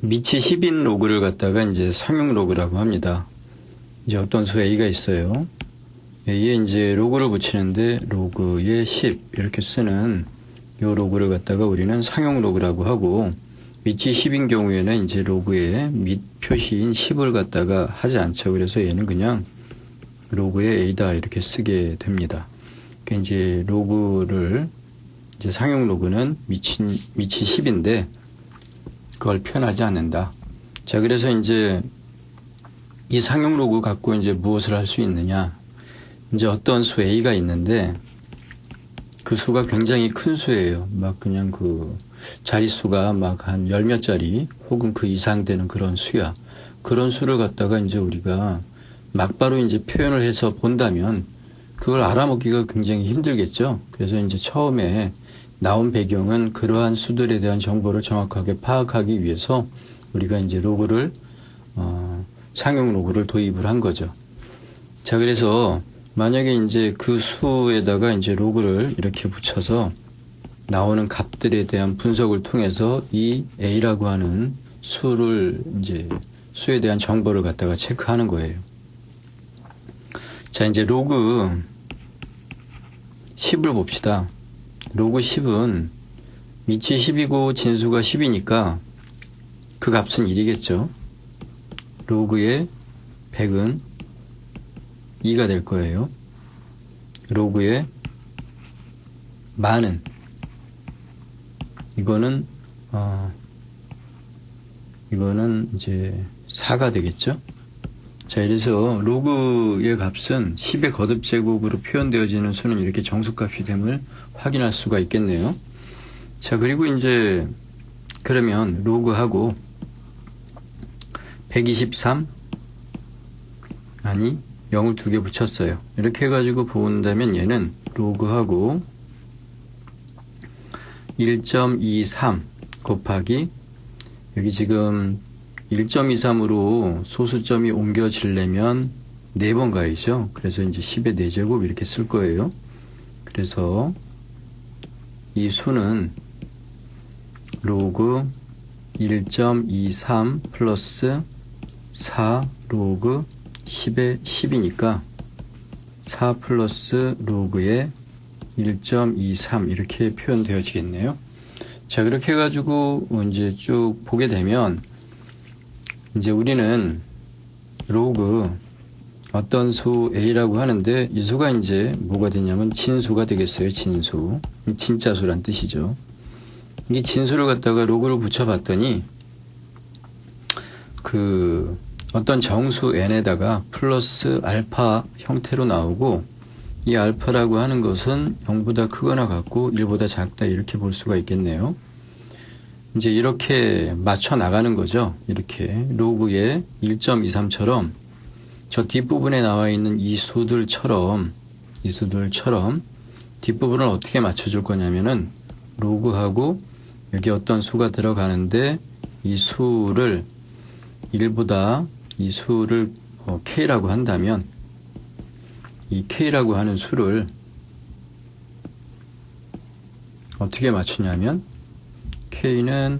미치 10인 로그를 갖다가 이제 상용 로그라고 합니다. 이제 어떤 수 A가 있어요. A에 이제 로그를 붙이는데 로그에 10 이렇게 쓰는 이 로그를 갖다가 우리는 상용 로그라고 하고, 미치 10인 경우에는 이제 로그에 밑 표시인 10을 갖다가 하지 않죠. 그래서 얘는 그냥 로그에 A다 이렇게 쓰게 됩니다. 그러니까 이제 로그를 이제 상용 로그는 미치 10인데 그걸 표현하지 않는다. 자, 그래서 이제 이 상용 로그 갖고 이제 무엇을 할 수 있느냐. 이제 어떤 수 A가 있는데 그 수가 굉장히 큰 수예요. 막 그냥 그 자릿수가 막 한 열 몇 자리 혹은 그 이상 되는 그런 수야. 그런 수를 갖다가 이제 우리가 막바로 이제 표현을 해서 본다면 그걸 알아먹기가 굉장히 힘들겠죠. 그래서 이제 처음에 나온 배경은 그러한 수들에 대한 정보를 정확하게 파악하기 위해서 우리가 이제 로그를 상용 로그를 도입을 한 거죠. 자, 그래서 만약에 이제 그 수에다가 이제 로그를 이렇게 붙여서 나오는 값들에 대한 분석을 통해서 이 A라고 하는 수를 이제 수에 대한 정보를 갖다가 체크하는 거예요. 자, 이제 로그 10을 봅시다. 로그 10은 미치 10이고 진수가 10이니까 그 값은 1이겠죠. 로그의 100은 2가 될 거예요. 로그의 만은 이거는 이제 4가 되겠죠. 자, 이래서 로그의 값은 10의 거듭제곱으로 표현되어지는 수는 이렇게 정수값이 됨을 확인할 수가 있겠네요. 자, 그리고 이제 그러면 로그하고 123 아니 0을 2개 붙였어요. 이렇게 해가지고 본다면 얘는 로그하고 1.23 곱하기 여기 지금 1.23으로 소수점이 옮겨지려면 4번 가야죠. 그래서 이제 10의 4제곱 이렇게 쓸 거예요. 그래서 이 수는 로그 1.23 플러스 4 로그 10의 10이니까 4 플러스 로그의 1.23 이렇게 표현되어지겠네요. 자, 그렇게 해가지고 이제 쭉 보게 되면 이제 우리는 로그 어떤 수 A라고 하는데 이 수가 이제 뭐가 되냐면 진수가 되겠어요. 진수. 진짜 수란 뜻이죠. 이 진수를 갖다가 로그를 붙여봤더니 그 어떤 정수 n에다가 플러스 알파 형태로 나오고, 이 알파라고 하는 것은 0보다 크거나 같고 1보다 작다 이렇게 볼 수가 있겠네요. 이제 이렇게 맞춰 나가는 거죠. 이렇게 로그의 1.23처럼 저 뒷부분에 나와 있는 이 수들처럼 뒷부분을 어떻게 맞춰줄 거냐면은 로그하고 여기 어떤 수가 들어가는데 이 수를 1보다 이 수를 K라고 한다면 이 K라고 하는 수를 어떻게 맞추냐면 K는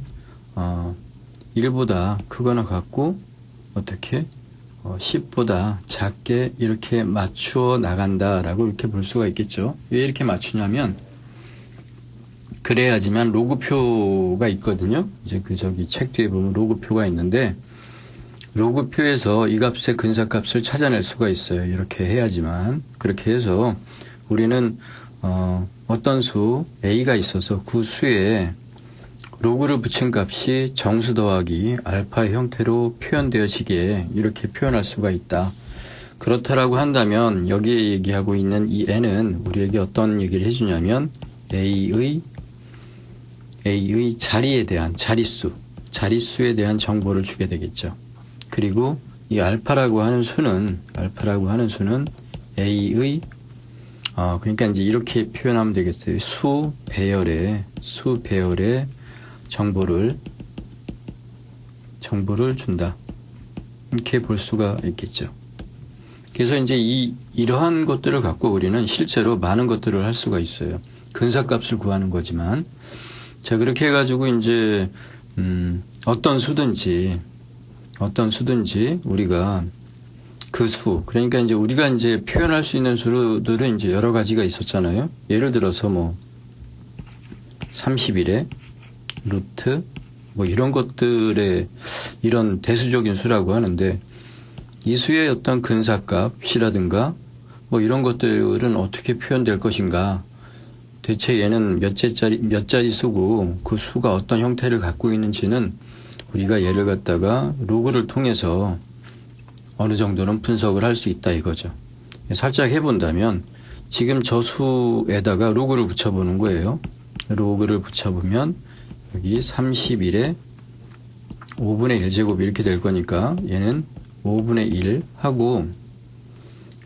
1보다 크거나 같고 어떻게 10보다 작게 이렇게 맞추어 나간다라고 이렇게 볼 수가 있겠죠. 왜 이렇게 맞추냐면 그래야지만 로그표가 있거든요. 이제 저기 책 뒤에 보면 로그표가 있는데 로그표에서 이 값의 근사값을 찾아낼 수가 있어요. 이렇게 해야지만. 그렇게 해서 우리는 어떤 수 A가 있어서 그 수에 로그를 붙인 값이 정수 더하기 알파 형태로 표현되어지게 이렇게 표현할 수가 있다. 그렇다라고 한다면 여기에 얘기하고 있는 이 n은 우리에게 어떤 얘기를 해주냐면 A의 자리에 대한 자릿수에 대한 정보를 주게 되겠죠. 그리고 이 알파라고 하는 수는 A의 그러니까 이제 이렇게 표현하면 되겠어요. 수 배열의 정보를 준다. 이렇게 볼 수가 있겠죠. 그래서 이제 이러한 것들을 갖고 우리는 실제로 많은 것들을 할 수가 있어요. 근사값을 구하는 거지만. 자, 그렇게 해가지고 이제, 어떤 수든지 우리가 그 수, 그러니까 이제 우리가 이제 표현할 수 있는 수들은 이제 여러 가지가 있었잖아요. 예를 들어서 뭐 31의 루트 뭐 이런 것들의 이런 대수적인 수라고 하는데, 이 수의 어떤 근사값이라든가 뭐 이런 것들은 어떻게 표현될 것인가, 대체 얘는 몇 자리 수고 그 수가 어떤 형태를 갖고 있는지는 우리가 얘를 갖다가 로그를 통해서 어느 정도는 분석을 할 수 있다 이거죠. 살짝 해본다면 지금 저 수에다가 로그를 붙여보는 거예요. 로그를 붙여보면 여기 31에 5분의 1제곱 이렇게 될 거니까 얘는 5분의 1 하고,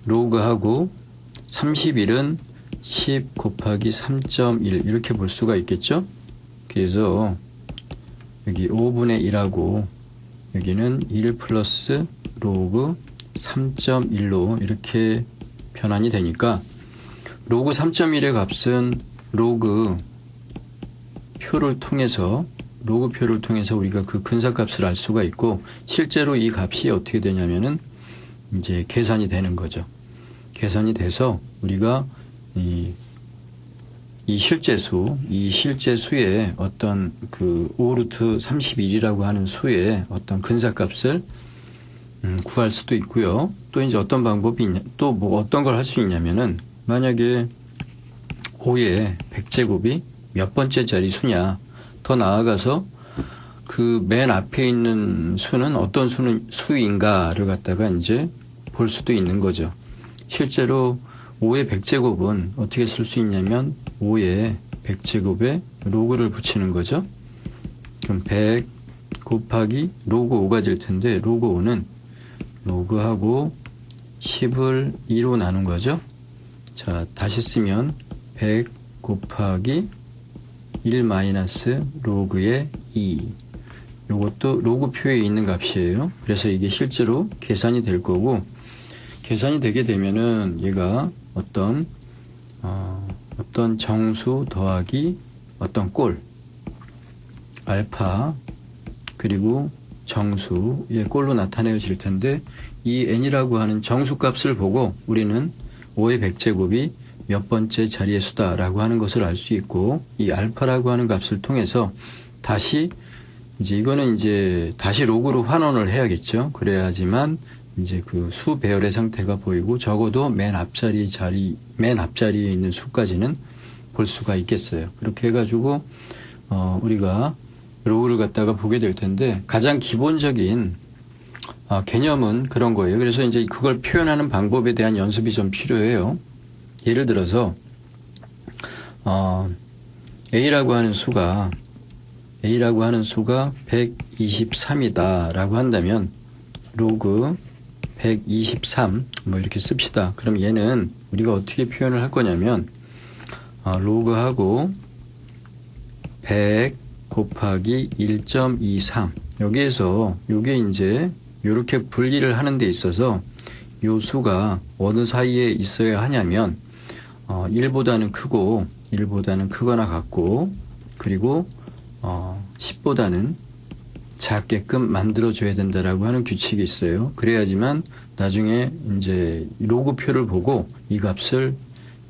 로그하고 31은 10 곱하기 3.1 이렇게 볼 수가 있겠죠. 그래서 여기 5분의 1하고 여기는 1 플러스 로그 3.1로 이렇게 변환이 되니까, 로그 3.1의 값은 로그 표를 통해서 우리가 그 근사값을 알 수가 있고, 실제로 이 값이 어떻게 되냐면은 이제 계산이 되는 거죠. 계산이 돼서 우리가 이 실제수의 어떤 그 5루트 31이라고 하는 수의 어떤 근사값을 구할 수도 있고요. 또 이제 어떤 방법이 있냐, 또 뭐 어떤 걸 할 수 있냐면은, 만약에 5의 100제곱이 몇 번째 자리 수냐, 더 나아가서 그 맨 앞에 있는 수는 어떤 수인가를 갖다가 이제 볼 수도 있는 거죠. 실제로 5의 100제곱은 어떻게 쓸 수 있냐면 5의 100제곱에 로그를 붙이는 거죠. 그럼 100 곱하기 로그 5가 될 텐데, 로그 5는 로그하고 10을 2로 나눈 거죠. 자, 다시 쓰면 100 곱하기 1 마이너스 로그의 2. 요것도 로그 표에 있는 값이에요. 그래서 이게 실제로 계산이 될 거고, 계산이 되게 되면은 얘가 어떤 정수 더하기 어떤 꼴, 알파 그리고 정수의 꼴로 나타내질 텐데, 이 n이라고 하는 정수값을 보고 우리는 5의 100제곱이 몇 번째 자리의 수다라고 하는 것을 알 수 있고, 이 알파라고 하는 값을 통해서 다시 이거는 이제 다시 로그로 환원을 해야겠죠. 그래야지만 이제 그 수 배열의 상태가 보이고, 적어도 맨 앞자리에 있는 수까지는 볼 수가 있겠어요. 그렇게 해가지고 우리가 로그를 갖다가 보게 될 텐데, 가장 기본적인 개념은 그런 거예요. 그래서 이제 그걸 표현하는 방법에 대한 연습이 좀 필요해요. 예를 들어서 A라고 하는 수가 123이다 라고 한다면, 로그 123 뭐 이렇게 씁시다. 그럼 얘는 우리가 어떻게 표현을 할 거냐면, 로그하고 100 곱하기 1.23, 여기에서 요게 이제 이렇게 분리를 하는 데 있어서 요 수가 어느 사이에 있어야 하냐면 1보다는 크거나 같고, 그리고 10보다는 작게끔 만들어줘야 된다라고 하는 규칙이 있어요. 그래야지만 나중에 이제 로그표를 보고 이 값을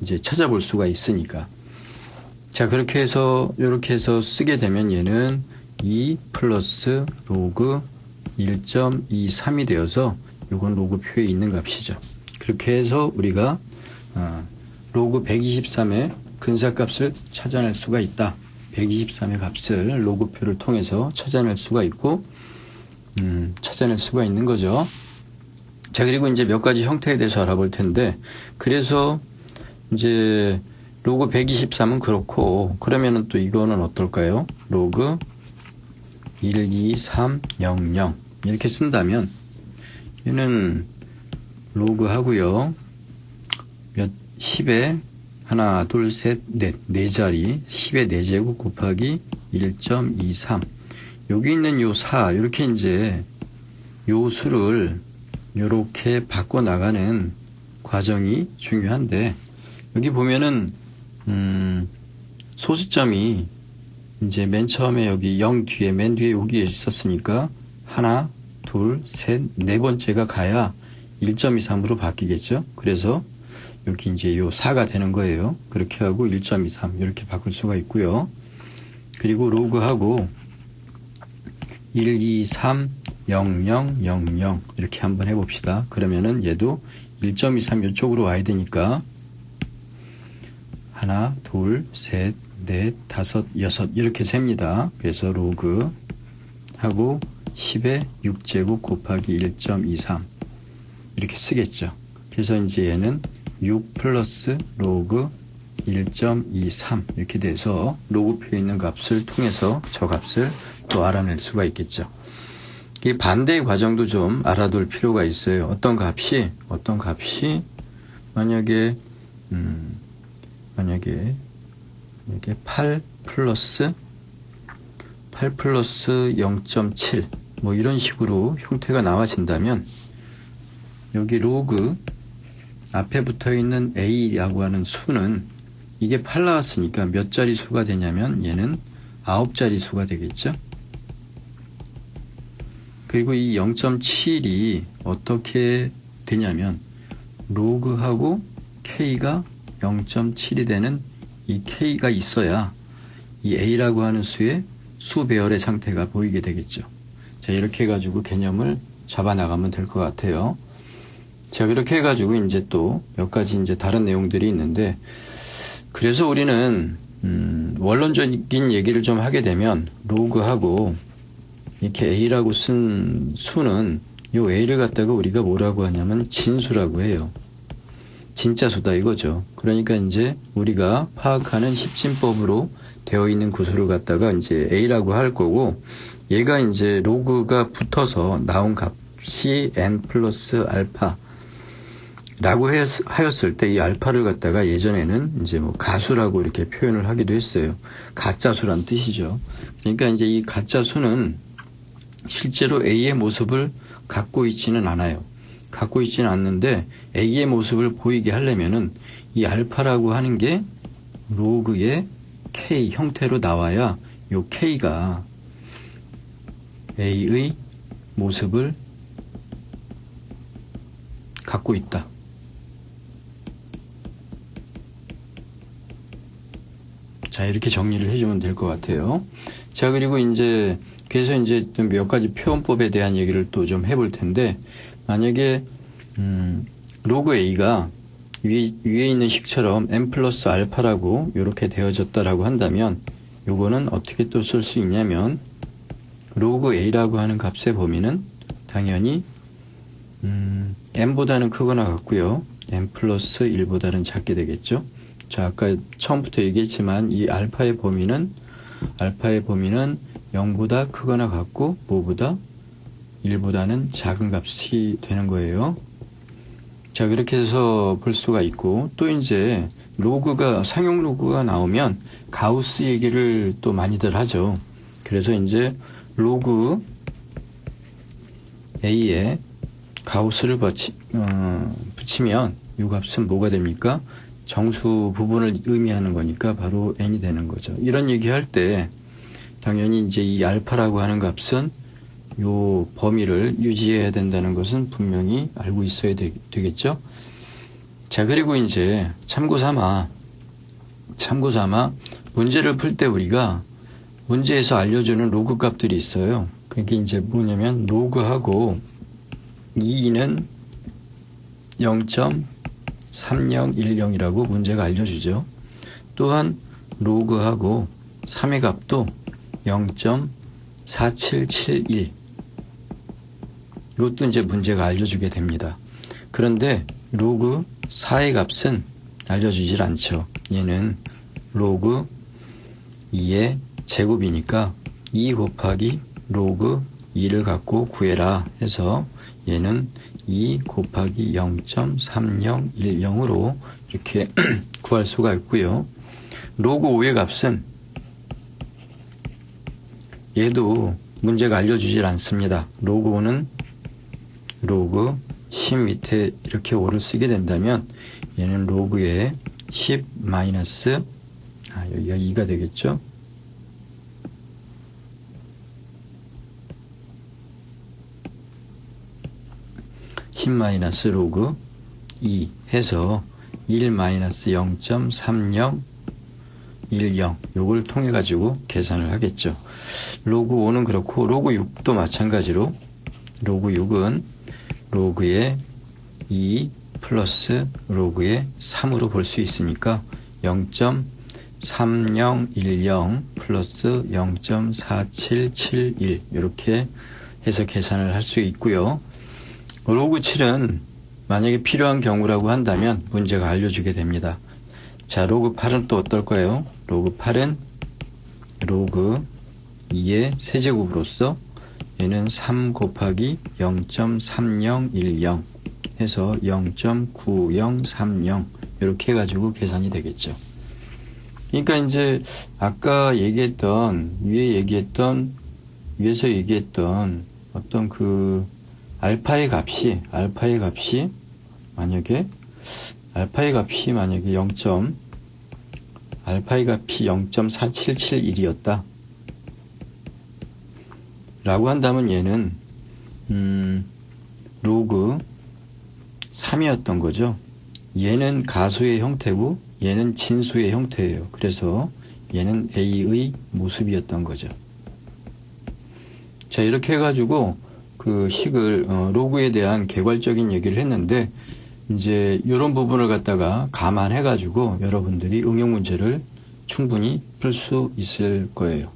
이제 찾아볼 수가 있으니까. 자, 이렇게 해서 쓰게 되면 얘는 2 플러스 로그 1.23이 되어서 요건 로그표에 있는 값이죠. 그렇게 해서 우리가 로그 123의 근사값을 찾아낼 수가 있다. 123의 값을 로그표를 통해서 찾아낼 수가 있고, 찾아낼 수가 있는 거죠. 자, 그리고 이제 몇 가지 형태에 대해서 알아볼 텐데, 그래서 이제 로그 123은 그렇고, 그러면은 또 이거는 어떨까요? 로그 12300 이렇게 쓴다면, 얘는 로그 하고요, 10에 하나, 둘, 셋, 넷, 네 자리, 10의 4제곱 곱하기 1.23. 여기 있는 요 4, 이렇게 이제 요 수를 요렇게 바꿔나가는 과정이 중요한데, 여기 보면은, 소수점이 이제 맨 처음에 여기 0 뒤에, 맨 뒤에 여기 있었으니까 하나, 둘, 셋, 네 번째가 가야 1.23으로 바뀌겠죠. 그래서 여기 이제 요 4가 되는 거예요. 그렇게 하고 1.23 이렇게 바꿀 수가 있고요. 그리고 로그하고 1, 2, 3, 0, 0, 0, 0 이렇게 한번 해봅시다. 그러면은 얘도 1.23 이쪽으로 와야 되니까 하나, 둘, 셋, 넷, 다섯, 여섯 이렇게 셉니다. 그래서 로그 하고 10의 6제곱 곱하기 1.23 이렇게 쓰겠죠. 그래서 이제 얘는 6 플러스 로그 1.23 이렇게 돼서 로그표에 있는 값을 통해서 저 값을 또 알아낼 수가 있겠죠. 이 반대의 과정도 좀 알아둘 필요가 있어요. 어떤 값이 만약에 8 플러스 0.7 뭐 이런 식으로 형태가 나와진다면 여기 로그 앞에 붙어 있는 a라고 하는 수는 이게 8 나왔으니까 몇 자리 수가 되냐면 얘는 9자리 수가 되겠죠. 그리고 이 0.7이 어떻게 되냐면 로그하고 k가 0.7이 되는 이 k가 있어야 이 a라고 하는 수의 수 배열의 상태가 보이게 되겠죠. 자, 이렇게 해가지고 개념을 잡아 나가면 될 것 같아요. 자, 그렇게 해가지고 이제 또 몇 가지 이제 다른 내용들이 있는데, 그래서 우리는 원론적인 얘기를 좀 하게 되면 로그하고 이렇게 a라고 쓴 수는 요 a를 갖다가 우리가 뭐라고 하냐면 진수라고 해요. 진짜 수다 이거죠. 그러니까 이제 우리가 파악하는 십진법으로 되어 있는 구수를 갖다가 이제 a라고 할 거고, 얘가 이제 로그가 붙어서 나온 값이 n 플러스 알파 라고 하였을 때 이 알파를 갖다가 예전에는 이제 뭐 가수라고 이렇게 표현을 하기도 했어요. 가짜수란 뜻이죠. 그러니까 이제 이 가짜수는 실제로 a의 모습을 갖고 있지는 않아요. 갖고 있지는 않는데 a의 모습을 보이게 하려면은 이 알파라고 하는 게 로그의 k 형태로 나와야 요 k가 a의 모습을 갖고 있다. 자, 이렇게 정리를 해주면 될 것 같아요. 자, 그리고 이제 그래서 이제 몇 가지 표현법에 대한 얘기를 또 좀 해볼 텐데, 만약에 로그 a가 위에 있는 식처럼 n 플러스 알파라고 이렇게 되어졌다라고 한다면, 요거는 어떻게 또 쓸 수 있냐면 로그 a라고 하는 값의 범위는 당연히 n보다는 크거나 같고요, n 플러스 1보다는 작게 되겠죠. 자, 아까 처음부터 얘기했지만 이 알파의 범위는 0보다 크거나 같고 뭐보다 1보다는 작은 값이 되는 거예요. 자, 그렇게 해서 볼 수가 있고, 또 이제 로그가 상용 로그가 나오면 가우스 얘기를 또 많이들 하죠. 그래서 이제 로그 a에 가우스를 붙이면 이 값은 뭐가 됩니까? 정수 부분을 의미하는 거니까 바로 n이 되는 거죠. 이런 얘기할 때 당연히 이제 이 알파라고 하는 값은 요 범위를 유지해야 된다는 것은 분명히 알고 있어야 되겠죠. 자, 그리고 이제 참고 삼아 문제를 풀 때 우리가 문제에서 알려주는 로그 값들이 있어요. 그게 이제 뭐냐면 로그하고 2는 0.3010이라고 문제가 알려주죠. 또한 로그하고 3의 값도 0.4771 이것도 이제 문제가 알려주게 됩니다. 그런데 로그 4의 값은 알려주질 않죠. 얘는 로그 2의 제곱이니까 2 곱하기 로그 2를 갖고 구해라 해서 얘는 2 곱하기 0.3010으로 이렇게 구할 수가 있고요. 로그 5의 값은 얘도 문제가 알려주질 않습니다. 로그 5는 로그 10 밑에 이렇게 5를 쓰게 된다면 얘는 로그의 10 마이너스 여기가 2가 되겠죠. 20 로그 2 해서 1 0.3010 요걸 통해 가지고 계산을 하겠죠. 로그 5는 그렇고 로그 6도 마찬가지로 로그 6은 로그의 2 플러스 로그의 3으로 볼 수 있으니까 0.3010 플러스 0.4771 이렇게 해서 계산을 할 수 있고요. 로그 7은 만약에 필요한 경우라고 한다면 문제가 알려주게 됩니다. 자, 로그 8은 또 어떨 거예요? 로그 8은 로그 2의 세제곱으로서 얘는 3 곱하기 0.3010 해서 0.9030 이렇게 해가지고 계산이 되겠죠. 그러니까 이제 아까 위에서 얘기했던 어떤 그 알파의 값이 만약에 알파의 값이 0.4771이었다 라고 한다면 얘는 로그 3이었던 거죠. 얘는 가수의 형태고 얘는 진수의 형태예요. 그래서 얘는 A의 모습이었던 거죠. 자, 이렇게 해가지고 그 식을 로그에 대한 개괄적인 얘기를 했는데 이제 이런 부분을 갖다가 감안해가지고 여러분들이 응용 문제를 충분히 풀 수 있을 거예요.